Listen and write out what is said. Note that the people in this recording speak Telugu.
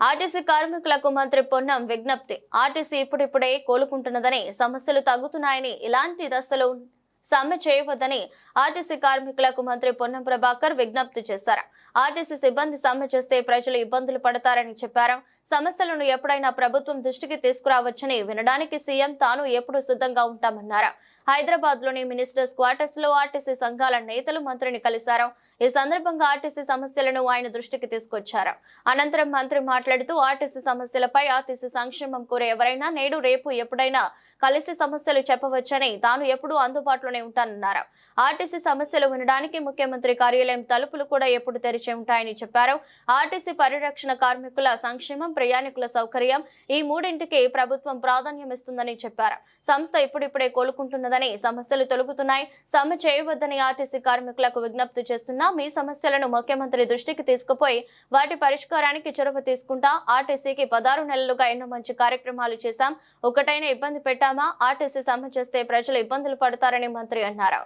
ఆర్టీసీ కార్మికులకు మంత్రి పొన్నం విజ్ఞప్తి. ఆర్టీసీ ఇప్పుడిప్పుడే కోలుకుంటున్నదని, సమస్యలు తగ్గుతున్నాయని, ఇలాంటి దశలో సమ్మె చేయవద్దని ఆర్టీసీ కార్మికులకు మంత్రి పొన్నం ప్రభాకర్ విజ్ఞప్తి చేశారు. ఆర్టీసీ సిబ్బంది సమ్మె చేస్తే ప్రజలు ఇబ్బందులు పడతారని చెప్పారు. సమస్యలను ఎప్పుడైనా ప్రభుత్వం దృష్టికి తీసుకురావచ్చని, వినడానికి సీఎం తాను ఎప్పుడు సిద్ధంగా ఉంటామన్నారు. హైదరాబాద్ లోని మినిస్టర్స్ క్వార్టర్స్ లో ఆర్టీసీ సంఘాల నేతలు మంత్రిని కలిశారు. ఈ సందర్భంగా ఆర్టీసీ సమస్యలను ఆయన దృష్టికి తీసుకొచ్చారు. అనంతరం మంత్రి మాట్లాడుతూ, ఆర్టీసీ సమస్యలపై ఆర్టీసీ సంక్షేమం కోరే ఎవరైనా నేడు రేపు ఎప్పుడైనా కలిసి సమస్యలు చెప్పవచ్చని, తాను ఎప్పుడూ అందుబాటులోనే ఉంటానన్నారు. ఆర్టీసీ సమస్యలు వినడానికి ముఖ్యమంత్రి కార్యాలయం తలుపులు కూడా ఎప్పుడు తెరిచి ఉంటాయని చెప్పారు. ఆర్టీసీ పరిరక్షణ, కార్మికుల సంక్షేమం, ప్రయాణికుల సౌకర్యం ఈ మూడింటికి ప్రభుత్వం ప్రాధాన్యం ఇస్తుందని చెప్పారు. సంస్థ ఇప్పుడిప్పుడే కోలుకుంటున్నదని, సమస్యలు తొలగుతున్నాయి, సమ్మె చేయవద్దని ఆర్టీసీ కార్మికులకు విజ్ఞప్తి చేస్తున్నా. మీ సమస్యలను ముఖ్యమంత్రి దృష్టికి తీసుకుపోయి వాటి పరిష్కారానికి చొరవ తీసుకుంటా. ఆర్టీసీకి 16 నెలలుగా ఎన్నో మంచి కార్యక్రమాలు చేశాం. ఒకటైనా ఇబ్బంది పెట్టామా? ఆర్టీసీ సమ్మె చేస్తే ప్రజలు ఇబ్బందులు పడతారని మంత్రి అన్నారు.